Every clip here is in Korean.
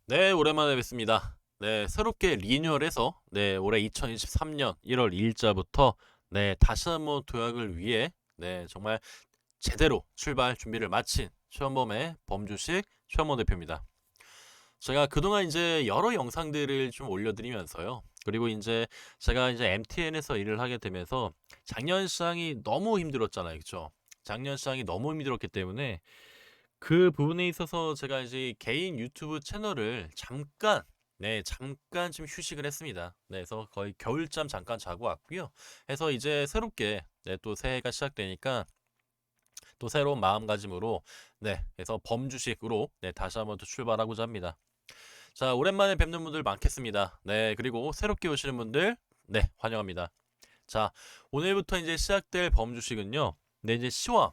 네, 오랜만에 뵙습니다. 네, 새롭게 리뉴얼해서 올해 2023년 1월 2일자부터 다시 한번 도약을 위해 정말 제대로 출발 준비를 마친 최원범의 범주식 최원범 대표입니다. 제가 그동안 이제 여러 영상들을 좀 올려드리면서요. 그리고 이제 제가 이제 MTN에서 일을 하게 되면서 작년 시장이 너무 힘들었잖아요. 그쵸? 작년 시장이 너무 힘들었기 때문에 그 부분에 있어서 제가 이제 개인 유튜브 채널을 잠깐 좀 휴식을 했습니다. 그래서 거의 겨울잠 잠깐 자고 왔고요. 해서 이제 새롭게 또 새해가 시작되니까 또 새로운 마음가짐으로 그래서 범주식으로 다시 한번 또 출발하고자 합니다. 자, 오랜만에 뵙는 분들 많겠습니다. 그리고 새롭게 오시는 분들 환영합니다. 자, 오늘부터 이제 시작될 범주식은요. 이제 시황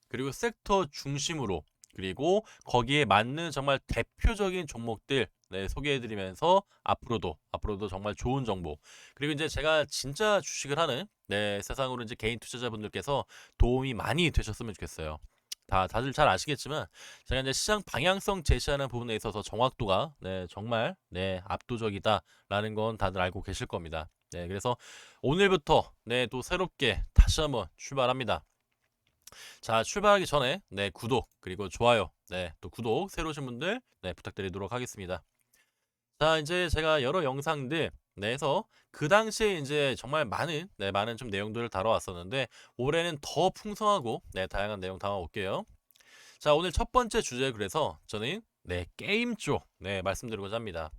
그리고 섹터 중심으로 그리고 거기에 맞는 정말 대표적인 종목들 소개해드리면서 앞으로도 정말 좋은 정보 그리고 이제 제가 진짜 주식을 하는 세상으로 이제 개인 투자자분들께서 도움이 많이 되셨으면 좋겠어요. 다들 잘 아시겠지만 제가 이제 시장 방향성 제시하는 부분에 있어서 정확도가 정말 압도적이다라는 건 다들 알고 계실 겁니다. 그래서 오늘부터 또 새롭게 다시 한번 출발합니다. 자, 출발하기 전에 구독 그리고 좋아요 또 구독 새로 오신 분들 부탁드리도록 하겠습니다. 자, 이제 제가 여러 영상들 내서 그 당시에 이제 정말 많은 좀 내용들을 다뤄왔었는데 올해는 더 풍성하고 다양한 내용 담아올게요. 자, 오늘 첫 번째 주제 그래서 저는 게임 쪽 말씀드리고자 합니다.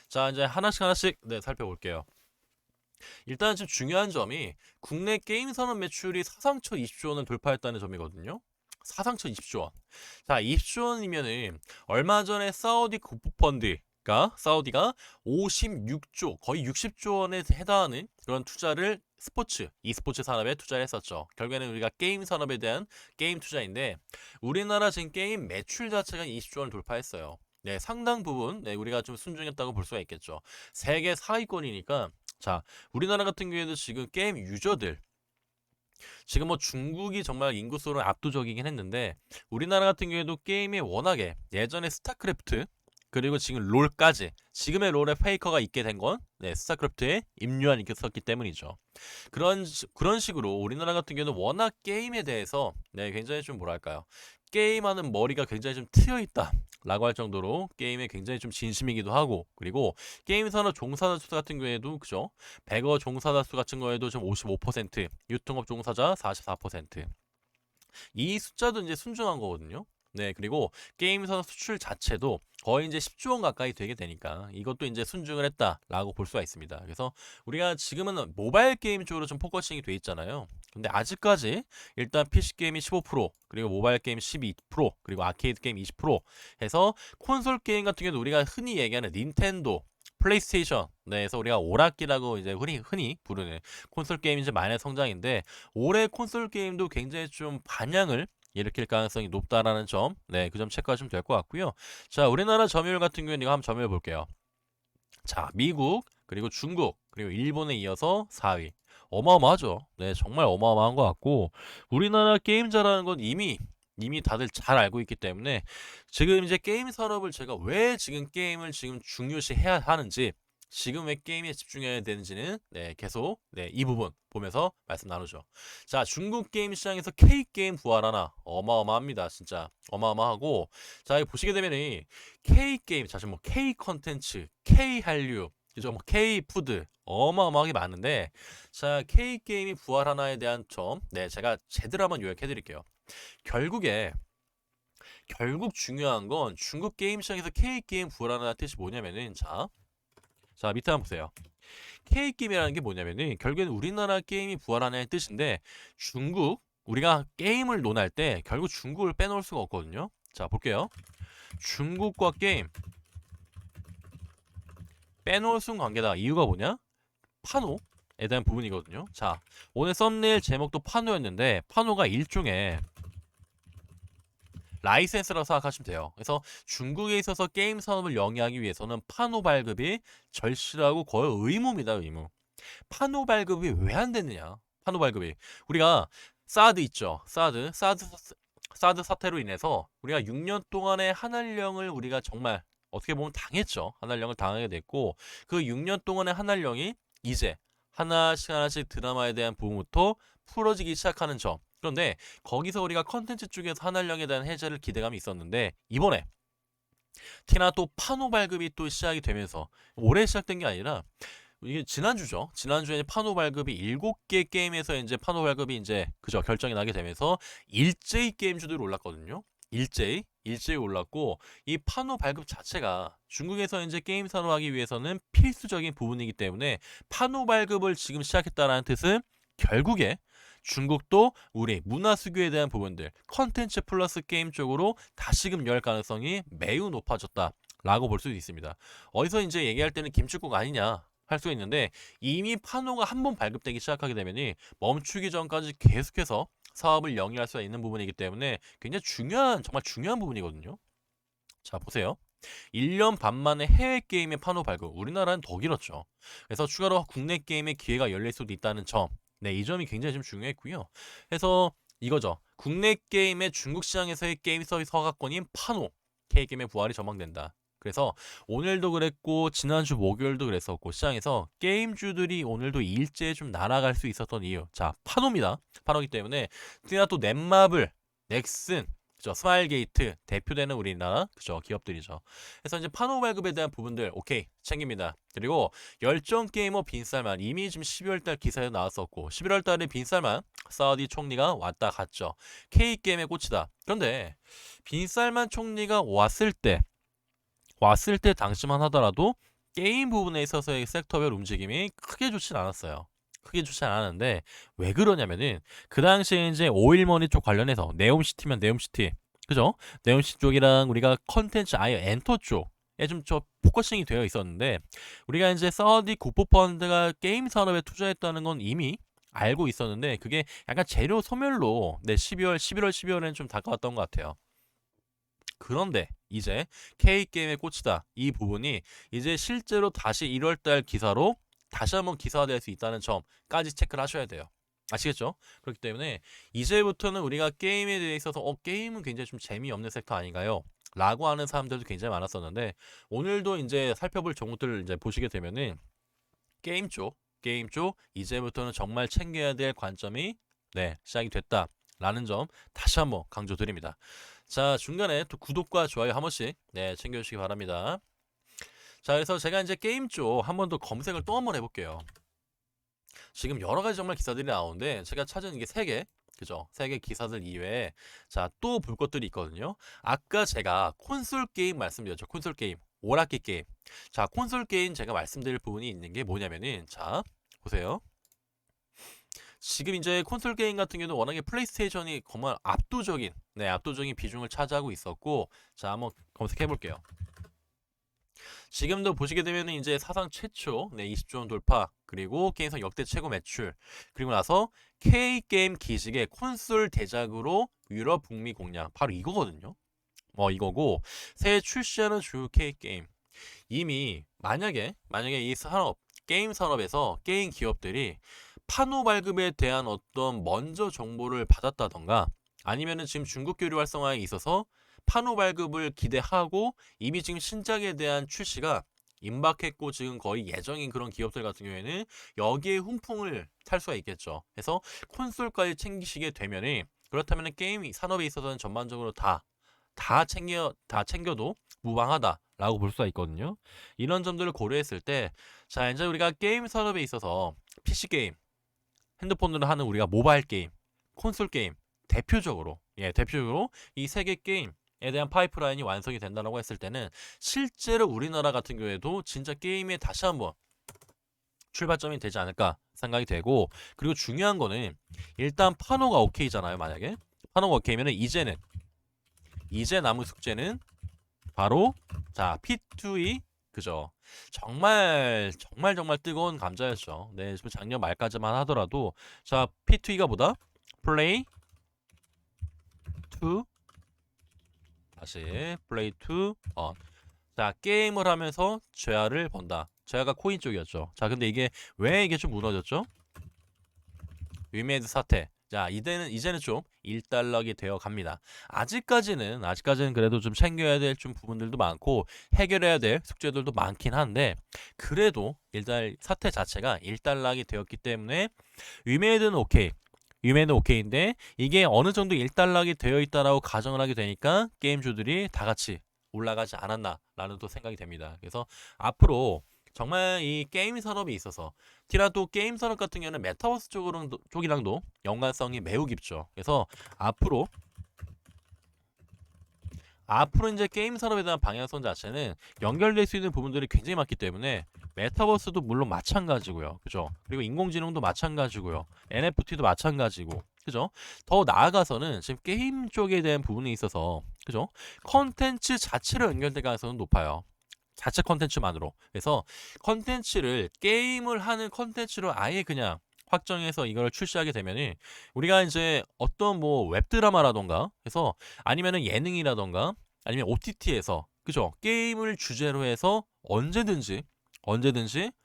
자, 이제 하나씩 살펴볼게요. 일단 지금 중요한 점이 국내 게임 산업 매출이 사상초 20조 원을 돌파했다는 점이거든요. 사상초 20조 원. 자, 20조 원이면은 얼마 전에 사우디 국부펀드가 사우디가 56조, 거의 60조 원에 해당하는 그런 투자를 e스포츠 산업에 투자를 했었죠. 결국에는 우리가 게임 산업에 대한 게임 투자인데 우리나라 지금 게임 매출 자체가 20조 원을 돌파했어요. 상당 부분 우리가 좀 순증했다고 볼 수가 있겠죠. 세계 4위권이니까 자, 우리나라 같은 경우에도 지금 게임 유저들 지금 뭐 중국이 정말 인구수로 압도적이긴 했는데 우리나라 같은 경우에도 게임이 워낙에 예전에 스타크래프트 그리고 지금 롤까지 지금의 롤에 페이커가 있게 된 건 스타크래프트에 임요한이 있었기 때문이죠. 그런 식으로 우리나라 같은 경우는 워낙 게임에 대해서 굉장히 좀 뭐랄까요? 게임하는 머리가 굉장히 좀 트여 있다. 라고 할 정도로 게임에 굉장히 좀 진심이기도 하고 그리고 게임 산업 종사자 수 같은 경우에도 그죠? 백어 종사자 수 같은 거에도 좀 55%, 유통업 종사자 44%. 이 숫자도 이제 순정한 거거든요. 그리고 게임 산업 수출 자체도 거의 이제 10조 원 가까이 되게 되니까 이것도 이제 순증을 했다라고 볼 수가 있습니다. 그래서 우리가 지금은 모바일 게임 쪽으로 좀 포커싱이 돼 있잖아요. 근데 아직까지 일단 PC 게임이 15% 그리고 모바일 게임 12% 그리고 아케이드 게임 20% 해서 콘솔 게임 같은 경우도 우리가 흔히 얘기하는 닌텐도 플레이스테이션 에서 우리가 오락기라고 이제 흔히 부르는 콘솔 게임이 이제 만의 성장인데 올해 콘솔 게임도 굉장히 좀 반향을 일으킬 가능성이 높다라는 점, 그 점 체크하시면 될 것 같고요. 자, 우리나라 점유율 같은 경우는 이거 한번 점유해 볼게요. 자, 미국, 그리고 중국, 그리고 일본에 이어서 4위. 어마어마하죠. 정말 어마어마한 것 같고, 우리나라 게임 잘하는 건 이미 다들 잘 알고 있기 때문에 지금 이제 게임 산업을 제가 왜 지금 게임을 지금 중요시 해야 하는지 지금 왜 게임에 집중해야 되는지는 계속 이 부분 보면서 말씀 나누죠. 자, 중국 게임 시장에서 K게임 부활하나 어마어마합니다. 진짜 어마어마하고 자, 여기 보시게 되면은 K게임 사실 뭐 K컨텐츠, K한류 그죠? 뭐 K푸드 어마어마하게 많은데 자, K게임이 부활하나에 대한 점 제가 제대로 한번 요약해 드릴게요. 결국에 결국 중요한 건 중국 게임 시장에서 K게임 부활하는 뜻이 뭐냐면은 자 밑에 한번 보세요. K게임이라는 게 뭐냐면은 결국엔 우리나라 게임이 부활하는 뜻인데 중국 우리가 게임을 논할 때 결국 중국을 빼놓을 수가 없거든요. 자 볼게요. 중국과 게임 빼놓을 수 없는 관계다. 이유가 뭐냐? 파노에 대한 부분이거든요. 자 오늘 썸네일 제목도 파노였는데 파노가 일종의 라이센스라고 생각하시면 돼요. 그래서 중국에 있어서 게임 산업을 영위하기 위해서는 파노 발급이 절실하고 거의 의무입니다, 의무. 파노 발급이 왜 안 됐느냐? 파노 발급이 우리가 사드 있죠. 사드 사태로 인해서 우리가 6년 동안의 한한령을 우리가 정말 어떻게 보면 당했죠. 한알령을 당하게 됐고 그 6년 동안의 한알령이 이제 하나씩 하나씩 드라마에 대한 부분부터 풀어지기 시작하는 점. 그런데 거기서 우리가 컨텐츠 쪽에서 한알령에 대한 해제를 기대감이 있었는데 이번에 특히나 또 파노 발급이 또 시작이 되면서 올해 시작된 게 아니라 이게 지난주죠. 지난주에 파노 발급이 7개 게임에서 이제 파노 발급이 이제 그죠 결정이 나게 되면서 일제히 게임주들이 올랐거든요. 일제히 올랐고 이 파노 발급 자체가 중국에서 이제 게임 산업하기 위해서는 필수적인 부분이기 때문에 파노 발급을 지금 시작했다라는 뜻은 결국에 중국도 우리 문화 수교에 대한 부분들 컨텐츠 플러스 게임 쪽으로 다시금 열 가능성이 매우 높아졌다라고 볼 수도 있습니다. 어디서 이제 얘기할 때는 김치국 아니냐 할 수 있는데 이미 파노가 한 번 발급되기 시작하게 되면이 멈추기 전까지 계속해서 사업을 영위할 수 있는 부분이기 때문에 굉장히 중요한 정말 중요한 부분이거든요. 자 보세요. 1년 반 만에 해외 게임의 판호 발급. 우리나라는 더 길었죠. 그래서 추가로 국내 게임의 기회가 열릴 수도 있다는 점. 네, 이 점이 굉장히 좀 중요했고요. 그래서 이거죠. 국내 게임의 중국 시장에서의 게임 서비스 허가권인 판호 K게임의 부활이 전망된다. 그래서 오늘도 그랬고 지난주 목요일도 그랬었고 시장에서 게임주들이 오늘도 일제히 좀 날아갈 수 있었던 이유. 자, 판호입니다. 판호기 때문에 특히나 또 넷마블, 넥슨, 그죠? 스마일게이트 대표되는 우리나라 그죠? 기업들이죠. 그래서 이제 판호 발급에 대한 부분들 오케이 챙깁니다. 그리고 열정 게이머 빈살만 이미 지금 12월 달 기사에 나왔었고 11월 달에 빈살만 사우디 총리가 왔다 갔죠. K 게임의 꽃이다. 그런데 빈살만 총리가 왔을 때 당시만 하더라도 게임 부분에 있어서의 섹터별 움직임이 크게 좋진 않았어요. 크게 좋지 않았는데 왜 그러냐면은 그 당시에 이제 오일머니 쪽 관련해서 네옴시티면 네옴시티 그죠? 네옴시티 쪽이랑 우리가 컨텐츠 아예 엔터 쪽에 좀 저 포커싱이 되어 있었는데 우리가 이제 사우디 국부펀드가 게임 산업에 투자했다는 건 이미 알고 있었는데 그게 약간 재료 소멸로 네 11월 12월에는 좀 다가왔던 것 같아요. 그런데 이제 K게임의 꽃이다. 이 부분이 이제 실제로 다시 1월달 기사로 다시 한번 기사화될 수 있다는 점까지 체크를 하셔야 돼요. 아시겠죠? 그렇기 때문에 이제부터는 우리가 게임에 대해 있어서 게임은 굉장히 좀 재미없는 섹터 아닌가요? 라고 하는 사람들도 굉장히 많았었는데 오늘도 이제 살펴볼 종목들을 이제 보시게 되면은 게임 쪽 이제부터는 정말 챙겨야 될 관점이 네, 시작이 됐다라는 점 다시 한번 강조드립니다. 자, 중간에 또 구독과 좋아요 한 번씩 네, 챙겨주시기 바랍니다. 자, 그래서 제가 이제 게임 쪽 한 번 더 검색을 또 한 번 해볼게요. 지금 여러 가지 정말 기사들이 나오는데 제가 찾은 이게 3개, 그죠? 3개 기사들 이외에 자, 또 볼 것들이 있거든요. 아까 제가 콘솔 게임 말씀드렸죠. 콘솔 게임, 오락기 게임. 자, 콘솔 게임 제가 말씀드릴 부분이 있는 게 뭐냐면은 자, 보세요. 지금 이제 콘솔 게임 같은 경우는 워낙에 플레이스테이션이 정말 압도적인 비중을 차지하고 있었고, 자, 한번 검색해 볼게요. 지금도 보시게 되면 이제 사상 최초 20조 원 돌파, 그리고 게임상 역대 최고 매출, 그리고 나서 K게임 기식의 콘솔 대작으로 유럽 북미 공략, 바로 이거거든요. 이거고, 새해 출시하는 주요 K게임. 이미 만약에 이 게임 산업에서 게임 기업들이 판호 발급에 대한 어떤 먼저 정보를 받았다던가 아니면은 지금 중국 교류 활성화에 있어서 판호 발급을 기대하고 이미 지금 신작에 대한 출시가 임박했고 지금 거의 예정인 그런 기업들 같은 경우에는 여기에 훈풍을 탈 수가 있겠죠. 그래서 콘솔까지 챙기시게 되면은 그렇다면 게임 산업에 있어서는 전반적으로 다 챙겨도 무방하다라고 볼 수가 있거든요. 이런 점들을 고려했을 때, 자, 이제 우리가 게임 산업에 있어서 PC 게임, 핸드폰으로 하는 우리가 모바일 게임, 콘솔 게임, 대표적으로 이 세 개 게임에 대한 파이프라인이 완성이 된다고 했을 때는 실제로 우리나라 같은 경우에도 진짜 게임에 다시 한번 출발점이 되지 않을까 생각이 되고 그리고 중요한 거는 일단 판호가 오케이잖아요. 만약에 판호가 오케이면은 이제 남은 숙제는 바로 자 P2E 그죠? 정말 뜨거운 감자였죠. 네, 작년 말까지만 하더라도 자 P2E가 뭐다? 플레이 투 다시 플레이 투 자 게임을 하면서 죄아를 번다. 죄아가 코인 쪽이었죠. 자 근데 이게 왜 이게 좀 무너졌죠? 위메이드 사태 자, 이제는 좀 일단락이 되어 갑니다. 아직까지는 그래도 좀 챙겨야 될 좀 부분들도 많고 해결해야 될 숙제들도 많긴 한데 그래도 일단 사태 자체가 일단락이 되었기 때문에 위메이드는 오케이. 위메이드는 오케이인데 이게 어느 정도 일단락이 되어 있다라고 가정을 하게 되니까 게임주들이 다 같이 올라가지 않았나라는 또 생각이 됩니다. 그래서 앞으로 정말 이 게임 산업에 있어서 티라도 게임 산업 같은 경우는 메타버스 쪽이랑도 연관성이 매우 깊죠. 그래서 앞으로 이제 게임 산업에 대한 방향성 자체는 연결될 수 있는 부분들이 굉장히 많기 때문에 메타버스도 물론 마찬가지고요. 그죠? 그리고 인공지능도 마찬가지고요. NFT도 마찬가지고. 그죠? 더 나아가서는 지금 게임 쪽에 대한 부분에 있어서 그죠? 컨텐츠 자체로 연결될 가능성은 높아요. 자체 컨텐츠만으로. 그래서 컨텐츠를 게임을 하는 컨텐츠로 아예 그냥 확정해서 이걸 출시하게 되면은 우리가 이제 어떤 뭐 웹드라마라던가 해서 아니면은 예능이라던가 아니면 OTT에서 그죠? 게임을 주제로 해서 언제든지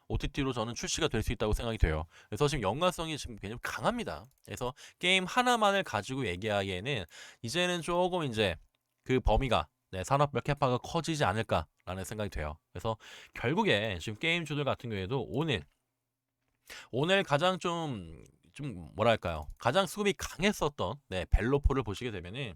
OTT로 저는 출시가 될 수 있다고 생각이 돼요. 그래서 지금 연관성이 지금 굉장히 강합니다. 그래서 게임 하나만을 가지고 얘기하기에는 이제는 조금 이제 그 범위가 산업별 캐파가 커지지 않을까라는 생각이 돼요. 그래서 결국에 지금 게임주들 같은 경우에도 오늘 가장 좀 뭐랄까요? 가장 수급이 강했었던 벨로포를 보시게 되면은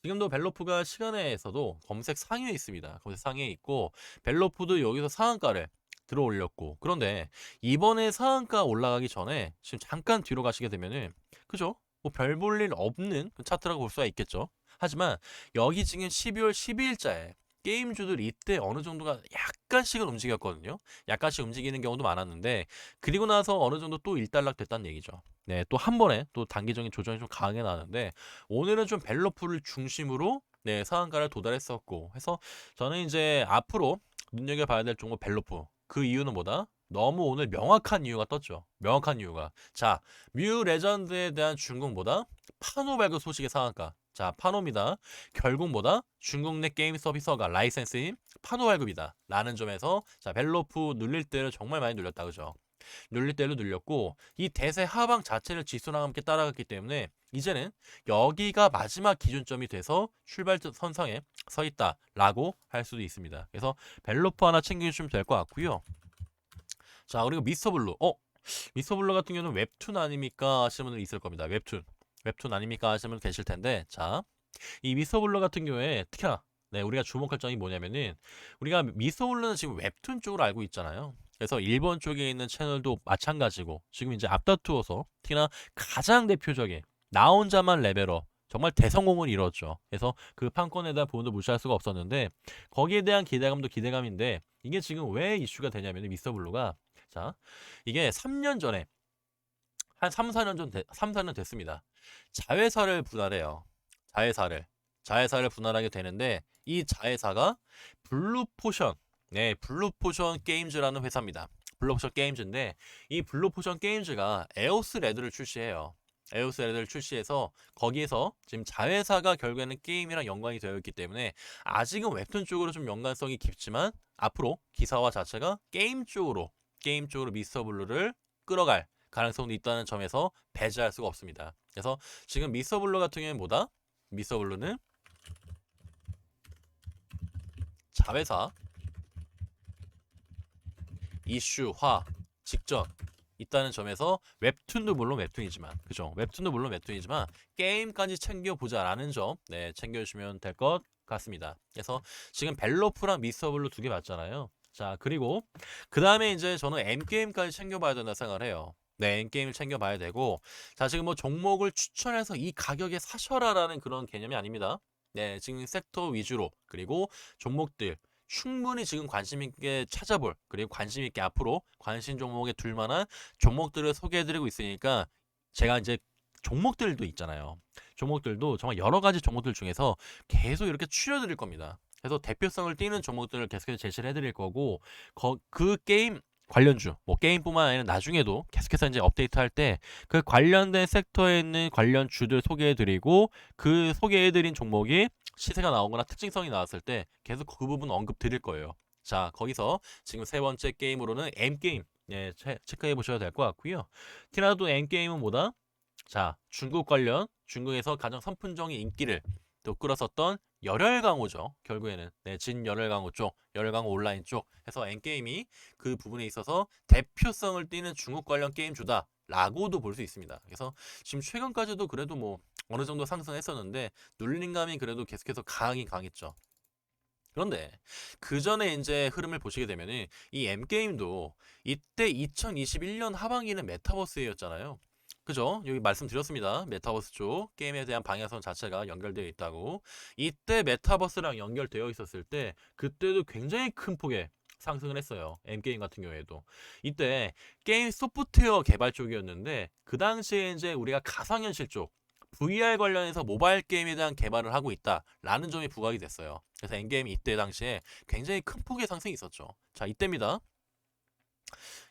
지금도 벨로프가 시간에서도 검색 상위에 있습니다. 검색 상위에 있고 벨로프도 여기서 상한가를 들어 올렸고 그런데 이번에 상한가 올라가기 전에 지금 잠깐 뒤로 가시게 되면은 그죠? 뭐 별 볼 일 없는 차트라고 볼 수가 있겠죠. 하지만 여기 지금 12월 12일자에 게임주들 이때 어느 정도가 약간씩은 움직였거든요. 약간씩 움직이는 경우도 많았는데 그리고 나서 어느 정도 또 일단락 됐다는 얘기죠. 네, 또 한 번에 또 단기적인 조정이 좀 강하게 나는데 오늘은 좀 벨로프를 중심으로 상한가를 도달했었고 해서 저는 이제 앞으로 눈여겨봐야 될 종목 벨로프. 그 이유는 뭐다? 너무 오늘 명확한 이유가 떴죠. 명확한 이유가. 자, 뮤 레전드에 대한 중국보다 파노 발급 소식의 상한가. 자, 파노입니다. 결국 뭐다? 중국 내 게임 서비스가 라이센스인 파노 발급이다. 라는 점에서 자, 벨로프 눌릴 때를 정말 많이 눌렸다. 그죠? 눌릴 때로 눌렸고 이 대세 하방 자체를 지수랑 함께 따라갔기 때문에 이제는 여기가 마지막 기준점이 돼서 출발 선상에 서 있다라고 할 수도 있습니다. 그래서 벨로프 하나 챙겨주시면 될 것 같고요. 자, 그리고 미스터블루. 미스터블루 같은 경우는 웹툰 아닙니까 하시는 분들 있을 겁니다. 웹툰 아닙니까 하시는 분 계실 텐데 자, 이 미스터블루 같은 경우에 특히나 우리가 주목할 점이 뭐냐면은 우리가 미스터블루는 지금 웹툰 쪽으로 알고 있잖아요. 그래서 일본 쪽에 있는 채널도 마찬가지고 지금 이제 앞다투어서 특히나 가장 대표적인 나 혼자만 레벨업 정말 대성공을 이뤘죠. 그래서 그 판권에 대한 부분도 무시할 수가 없었는데 거기에 대한 기대감도 기대감인데 이게 지금 왜 이슈가 되냐면 미스터블루가 자 이게 3년 전에 한 3, 4년 4년 됐습니다. 자회사를 분할해요. 자회사를 분할하게 되는데 이 자회사가 블루포션 블루포션 게임즈라는 회사입니다. 블루포션 게임즈인데 이 블루포션 게임즈가 에오스 레드를 출시해요. 에오스 레드를 출시해서 거기에서 지금 자회사가 결국에는 게임이랑 연관이 되어 있기 때문에 아직은 웹툰 쪽으로 좀 연관성이 깊지만 앞으로 기사화 자체가 게임 쪽으로 미스터블루를 끌어갈 가능성도 있다는 점에서 배제할 수가 없습니다. 그래서 지금 미스터블루 같은 경우는 뭐다? 미스터블루는 자회사 이슈화 직전 있다는 점에서 웹툰도 물론 웹툰이지만 그죠? 웹툰도 물론 웹툰이지만 게임까지 챙겨보자라는 점 챙겨주시면 될 것 같습니다. 그래서 지금 벨로프랑 미스터블루 두 개 봤잖아요. 자, 그리고 그 다음에 이제 저는 M게임까지 챙겨봐야 된다 생각을 해요. M게임을 챙겨봐야 되고 자, 지금 뭐 종목을 추천해서 이 가격에 사셔라라는 그런 개념이 아닙니다. 지금 섹터 위주로 그리고 종목들 충분히 지금 관심 있게 찾아볼 그리고 관심 있게 앞으로 관심 종목에 둘 만한 종목들을 소개해드리고 있으니까 제가 이제 종목들도 있잖아요. 종목들도 정말 여러 가지 종목들 중에서 계속 이렇게 추려드릴 겁니다. 그래서 대표성을 띠는 종목들을 계속해서 제시를 해드릴 거고 그 게임 관련주, 뭐 게임뿐만 아니라 나중에도 계속해서 이제 업데이트할 때 그 관련된 섹터에 있는 관련주들 소개해드리고 그 소개해드린 종목이 시세가 나오거나 특징성이 나왔을 때 계속 그 부분 언급 드릴 거예요. 자, 거기서 지금 세 번째 게임으로는 M게임 체크해 보셔야 될 것 같고요. 티나도 M게임은 뭐다? 자, 중국 관련 중국에서 가장 선풍적인 인기를 또 끌었었던 열혈강호죠. 결국에는 네, 진열혈강호 쪽, 열혈강호 온라인 쪽 해서 N게임이 그 부분에 있어서 대표성을 띠는 중국 관련 게임주다 라고도 볼 수 있습니다. 그래서 지금 최근까지도 그래도 뭐 어느 정도 상승했었는데 눌림감이 그래도 계속해서 강하긴 강했죠. 그런데 그 전에 이제 흐름을 보시게 되면은 이 M게임도 이때 2021년 하반기는 메타버스였잖아요. 그죠? 여기 말씀드렸습니다. 메타버스 쪽 게임에 대한 방향성 자체가 연결되어 있다고. 이때 메타버스랑 연결되어 있었을 때 그때도 굉장히 큰 폭의 상승을 했어요. M게임 같은 경우에도. 이때 게임 소프트웨어 개발 쪽이었는데 그 당시에 이제 우리가 가상현실 쪽 VR 관련해서 모바일 게임에 대한 개발을 하고 있다라는 점이 부각이 됐어요. 그래서 엔게임이 이때 당시에 굉장히 큰 폭의 상승이 있었죠. 자, 이때입니다.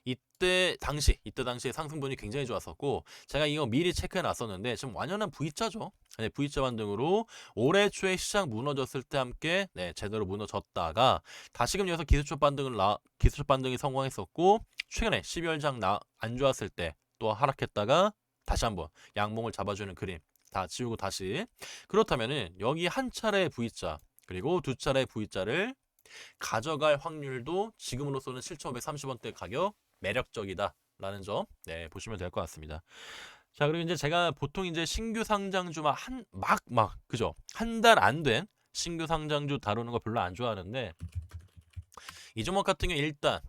이때 당시에 상승분이 굉장히 좋았었고 제가 이거 미리 체크해 놨었는데 지금 완연한 V자죠. 네, V자 반등으로 올해 초에 시장 무너졌을 때 함께 네, 제대로 무너졌다가 다시금 여기서 기술적 반등이 성공했었고 최근에 12월장 안 좋았을 때 또 하락했다가 다시 한번 양봉을 잡아주는 그림 다 지우고 다시 그렇다면은 여기 한 차례 V자 그리고 두 차례 V자를 가져갈 확률도 지금으로서는 7,530원대 가격 매력적이다라는 점 네, 보시면 될 것 같습니다. 자, 그리고 이제 제가 보통 이제 신규 상장주만 그죠? 한 달 안 된 신규 상장주 다루는 거 별로 안 좋아하는데 이 종목 같은 경우 일단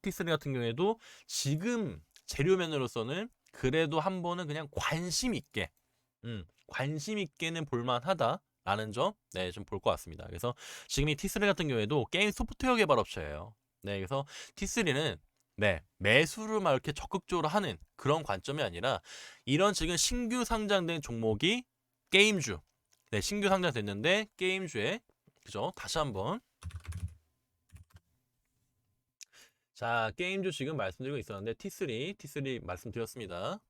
T3 같은 경우에도 지금 재료면으로서는 그래도 한 번은 그냥 관심 있게는 볼만하다라는 점, 네, 좀 볼 것 같습니다. 그래서 지금 이 T3 같은 경우에도 게임 소프트웨어 개발 업체예요. 네, 그래서 T3는 네, 매수를 막 이렇게 적극적으로 하는 그런 관점이 아니라 이런 지금 신규 상장된 종목이 게임주, 네, 신규 상장됐는데 게임주에 그죠? 다시 한번 자, 게임주 지금 말씀드리고 있었는데 T3 말씀드렸습니다.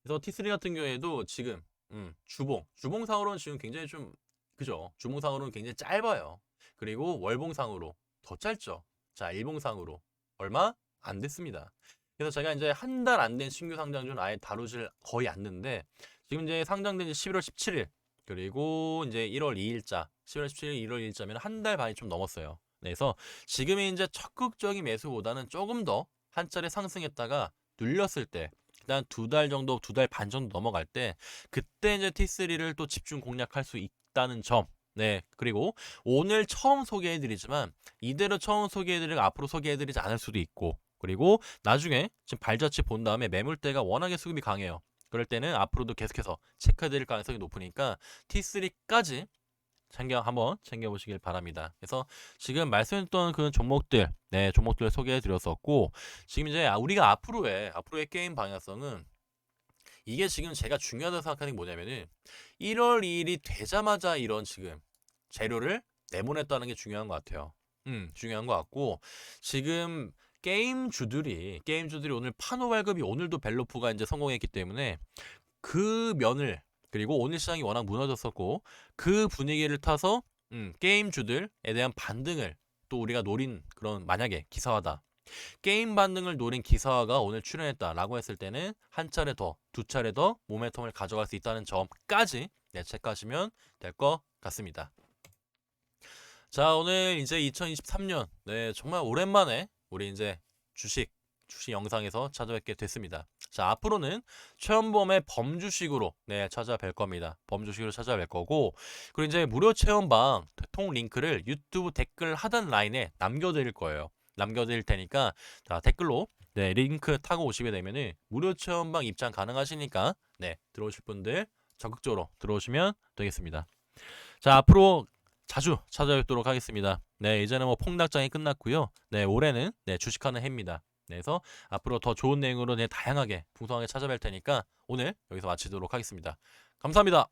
그래서 T3 같은 경우에도 지금 주봉상으로는 지금 굉장히 좀 그죠? 주봉상으로는 굉장히 짧아요. 그리고 월봉상으로 더 짧죠. 자, 일봉상으로 얼마 안 됐습니다. 그래서 제가 이제 한 달 안 된 신규 상장주는 아예 다루질 거의 않는데 지금 이제 상장된 지 11월 17일 그리고 이제 1월 2일자 11월 17일 1월 2일자면 한 달 반이 좀 넘었어요. 그래서 지금이 이제 적극적인 매수보다는 조금 더 한 차례 상승했다가 눌렸을 때 일단 두 달 정도, 두 달 반 정도 넘어갈 때 그때 이제 T3를 또 집중 공략할 수 있다는 점. 네, 그리고 오늘 처음 소개해드리지만 이대로 처음 소개해드리고 앞으로 소개해드리지 않을 수도 있고 그리고 나중에 지금 발자취 본 다음에 매물대가 워낙에 수급이 강해요. 그럴 때는 앞으로도 계속해서 체크해드릴 가능성이 높으니까 T3까지 한번 챙겨보시길 바랍니다. 그래서 지금 말씀했던 그 종목들, 네, 종목들 소개해드렸었고, 지금 이제 우리가 앞으로의 게임 방향성은 이게 지금 제가 중요하다고 생각하는 게 뭐냐면은 1월 2일이 되자마자 이런 지금 재료를 내보냈다는 게 중요한 것 같아요. 중요한 것 같고, 지금 게임주들이 오늘 판호 발급이 오늘도 벨로프가 이제 성공했기 때문에 그 면을 그리고 오늘 시장이 워낙 무너졌었고 그 분위기를 타서 게임주들에 대한 반등을 또 우리가 노린 그런 만약에 기사화다. 게임 반등을 노린 기사화가 오늘 출연했다라고 했을 때는 한 차례 더, 두 차례 더 모멘텀을 가져갈 수 있다는 점까지 체크하시면 될 것 같습니다. 자, 오늘 이제 2023년 네, 정말 오랜만에 우리 이제 주식 영상에서 찾아뵙게 됐습니다. 자, 앞으로는 체험범의 범주식으로 네, 찾아뵐 겁니다. 범주식으로 찾아뵐 거고 그리고 이제 무료 체험방 통 링크를 유튜브 댓글 하단 라인에 남겨드릴 거예요. 남겨드릴 테니까 자, 댓글로 네, 링크 타고 오시게 되면은 무료 체험방 입장 가능하시니까 네, 들어오실 분들 적극적으로 들어오시면 되겠습니다. 자, 앞으로 자주 찾아뵙도록 하겠습니다. 네, 이제는 뭐 폭락장이 끝났고요. 네, 올해는 네, 주식하는 해입니다. 네, 그래서 앞으로 더 좋은 내용으로 네, 다양하게 풍성하게 찾아뵐 테니까 오늘 여기서 마치도록 하겠습니다. 감사합니다.